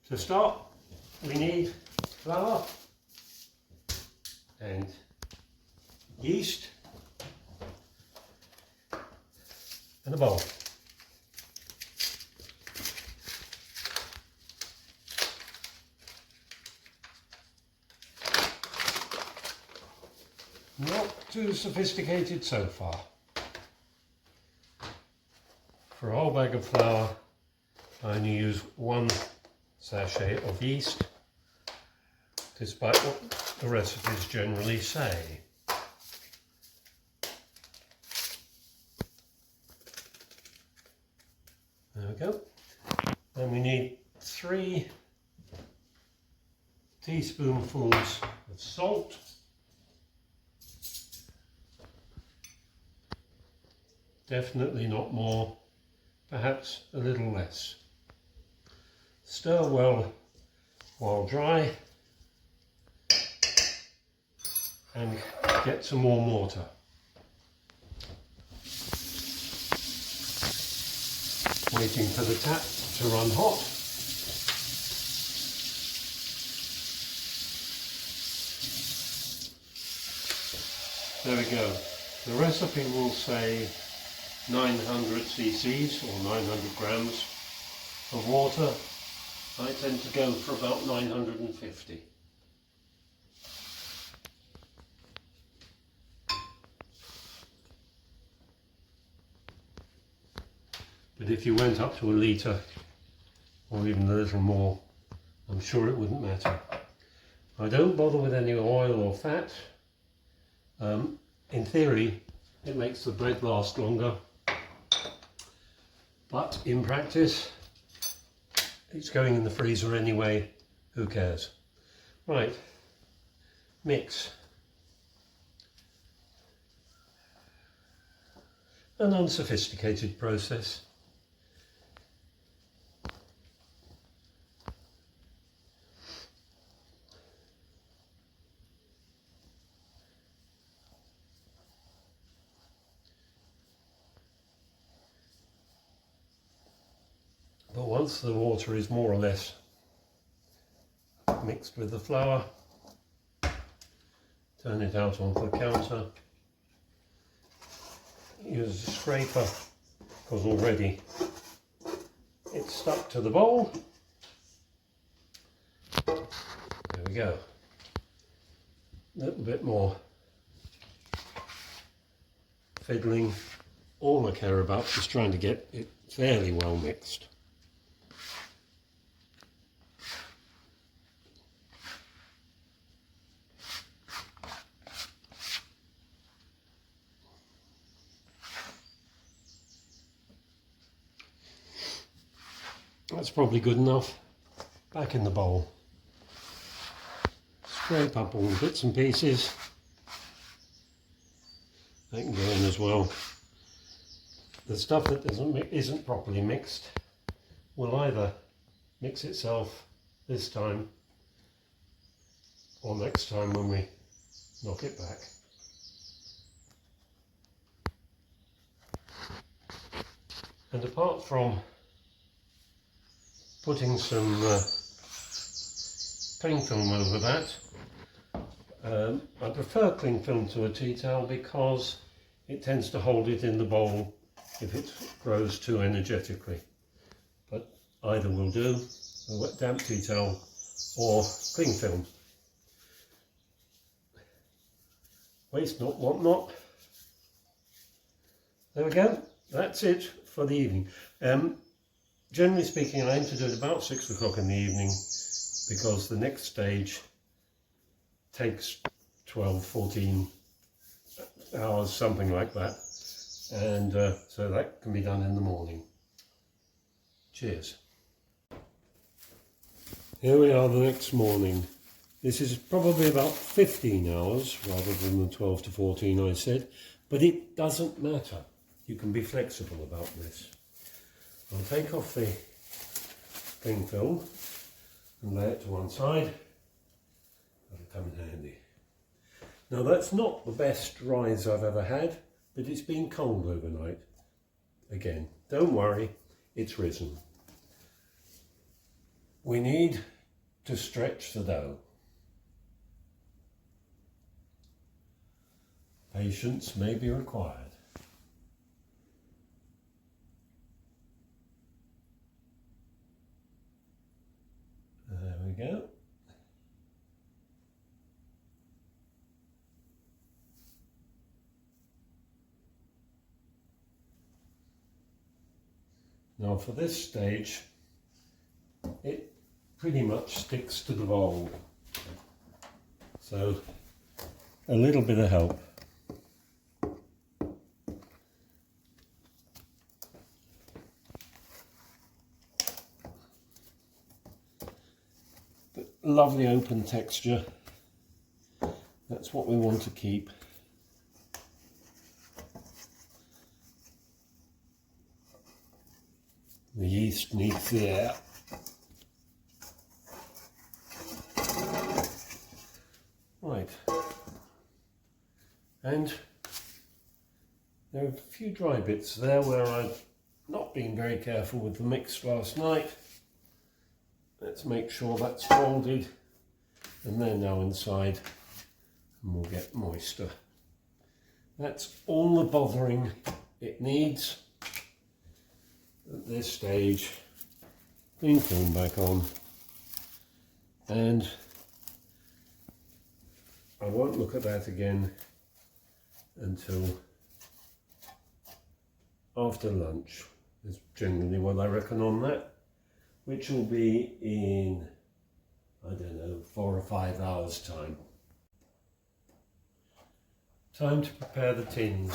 To start, we need flour and yeast and a bowl. Not too sophisticated so far. For a whole bag of flour, I only use 1 sachet of yeast, despite what the recipes generally say. There we go. Then we need 3 teaspoonfuls of salt. Definitely not more, perhaps a little less. Stir well while dry and get some warm water. Waiting for the tap to run hot. There we go. The recipe will say 900 cc's or 900 grams of water. I tend to go for about 950. But if you went up to a litre or even a little more, I'm sure it wouldn't matter. I don't bother with any oil or fat. In theory, it makes the bread last longer, but in practice, it's going in the freezer anyway, who cares? Right, mix. An unsophisticated process. But once the water is more or less mixed with the flour, turn it out onto the counter. Use a scraper because already it's stuck to the bowl. There we go. A little bit more fiddling. All I care about is trying to get it fairly well mixed. That's probably good enough. Back in the bowl. Scrape up all the bits and pieces. That can go in as well. The stuff that isn't properly mixed will either mix itself this time or next time when we knock it back. And apart from putting some cling film over that, I prefer cling film to a tea towel because it tends to hold it in the bowl if it grows too energetically. But either will do, a wet damp tea towel or cling film. Waste not, want not. There we go, that's it for the evening. Generally speaking, I aim to do it about 6 o'clock in the evening because the next stage takes 12, 14 hours, something like that. And so that can be done in the morning. Cheers. Here we are the next morning. This is probably about 15 hours rather than the 12 to 14 I said, but it doesn't matter. You can be flexible about this. I'll take off the cling film and lay it to one side. That'll come in handy. Now that's not the best rise I've ever had, but it's been cold overnight. Again, don't worry, it's risen. we need to stretch the dough. Patience may be required. There we go. Now for this stage, it pretty much sticks to the bowl. So a little bit of help. But lovely open texture. That's what we want to keep. The yeast needs the air. Right. And there are a few dry bits there where I've not been very careful with the mix last night. Let's make sure that's folded, and they're now inside, and we'll get moister. That's all the bothering it needs. At this stage, clean film back on, and I won't look at that again until after lunch, is generally what I reckon on that, which will be in, I don't know, 4 or 5 hours time. Time to prepare the tins.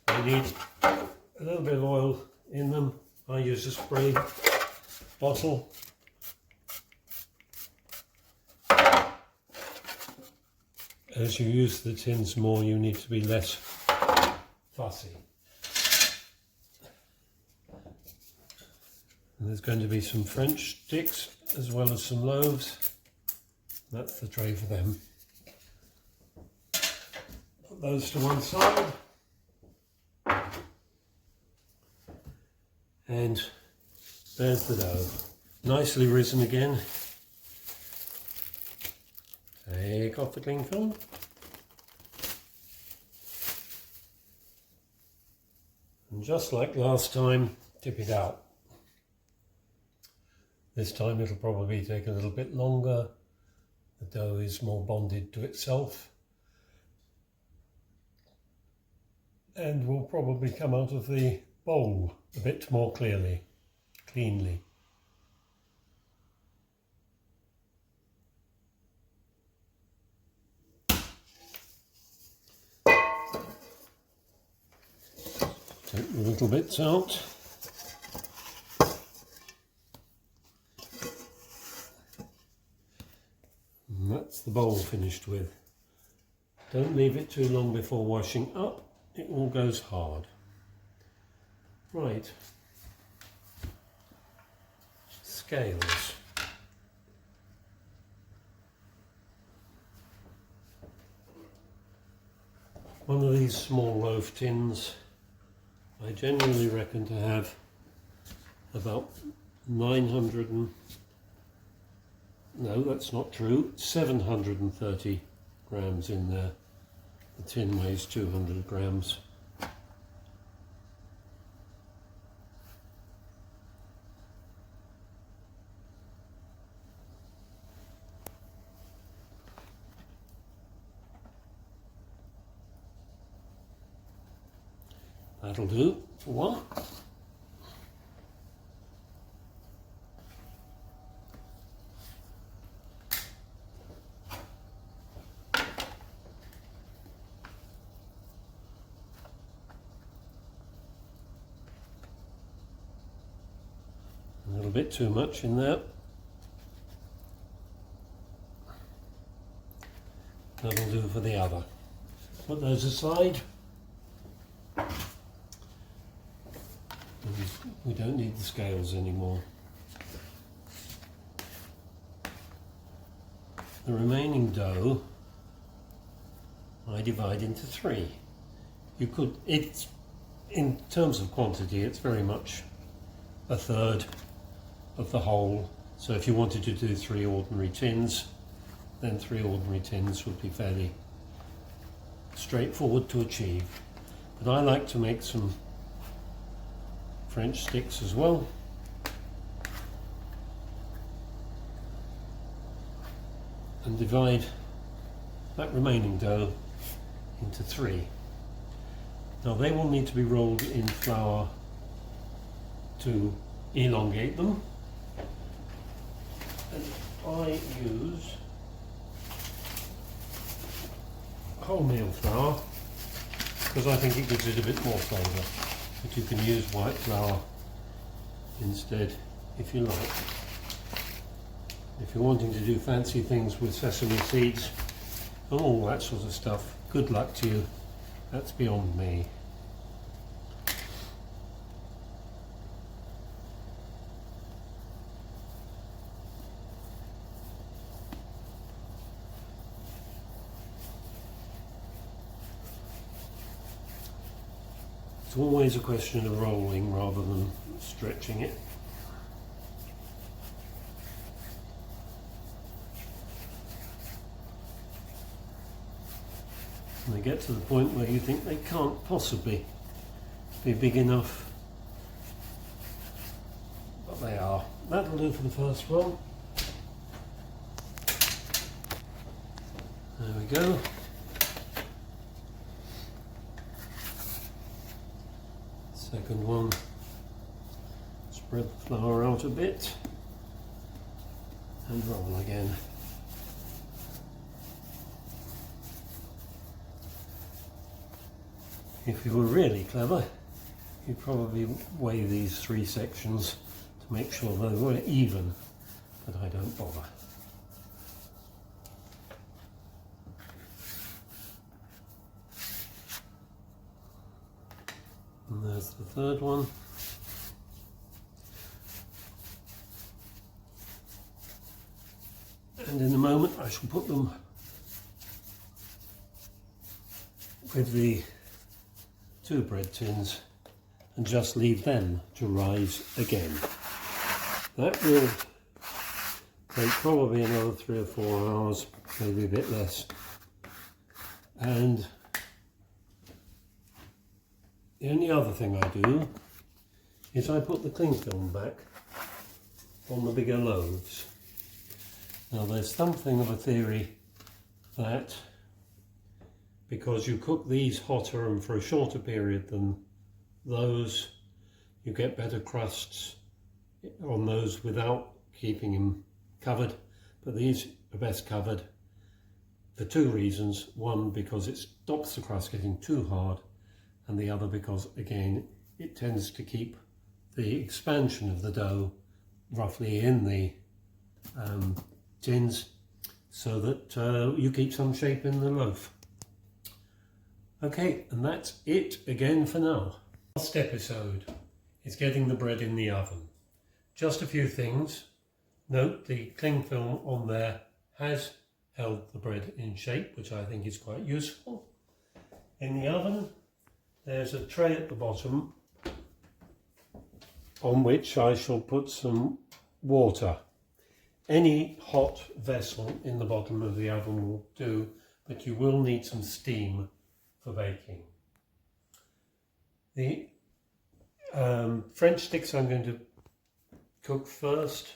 I need a little bit of oil in them. I use a spray bottle. As you use the tins more, you need to be less fussy. And there's going to be some French sticks as well as some loaves. That's the tray for them. Put those to one side. And there's the dough. Nicely risen again. Take off the cling film. And just like last time, dip it out. This time it'll probably take a little bit longer. The dough is more bonded to itself. And will probably come out of the bowl a bit more cleanly. Take the little bits out. And that's the bowl finished with. Don't leave it too long before washing up, it all goes hard. Right, scales. One of these small loaf tins, I generally reckon to have about 730 grams in there. The tin weighs 200 grams. That'll do for one. A little bit too much in there. That'll do for the other. Put those aside. We don't need the scales anymore. The remaining dough I divide into 3. You could, it's, in terms of quantity, it's very much a third of the whole So if you wanted to do 3 ordinary tins, then 3 ordinary tins would be fairly straightforward to achieve. But I like to make some French sticks as well. And divide that remaining dough into 3. Now they will need to be rolled in flour to elongate them. And I use wholemeal flour because I think it gives it a bit more flavour. But you can use white flour instead if you like. If you're wanting to do fancy things with sesame seeds and all that sort of stuff, good luck to you. That's beyond me. It's always a question of rolling rather than stretching it. And they get to the point where you think they can't possibly be big enough, but they are. That'll do for the first one. There we go. Second one, spread the flour out a bit and roll again. If you were really clever, you'd probably weigh these 3 sections to make sure they were even, but I don't bother. And there's the third one. And in a moment I shall put them with the 2 bread tins and just leave them to rise again. That will take probably another 3 or 4 hours, maybe a bit less. And the only other thing I do is I put the cling film back on the bigger loaves. Now there's something of a theory that because you cook these hotter and for a shorter period than those, you get better crusts on those without keeping them covered. But these are best covered for 2 reasons. One, because it stops the crust getting too hard, and the other because, again, it tends to keep the expansion of the dough roughly in the tins so that you keep some shape in the loaf. Okay, and that's it again for now. Last episode is getting the bread in the oven. Just a few things. Note the cling film on there has held the bread in shape, which I think is quite useful. In the oven, there's a tray at the bottom on which I shall put some water. Any hot vessel in the bottom of the oven will do, but you will need some steam for baking. The French sticks I'm going to cook first.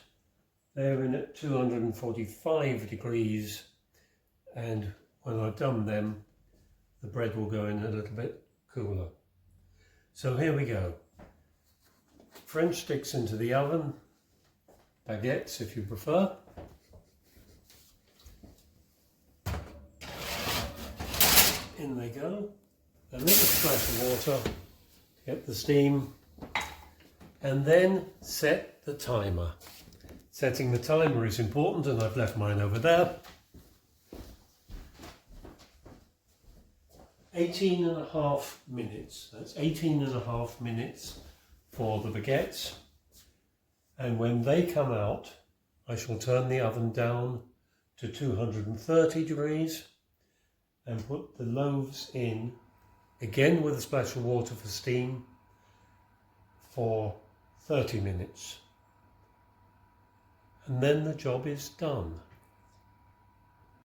They're in at 245 degrees, and when I've done them, the bread will go in a little bit cooler. So here we go. French sticks into the oven, baguettes if you prefer. In they go. A little splash of water to get the steam, and then set the timer. Setting the timer is important, and I've left mine over there. 18.5 minutes. That's 18.5 minutes for the baguettes. And when they come out, I shall turn the oven down to 230 degrees and put the loaves in, again with a splash of water for steam, for 30 minutes. and then the job is done.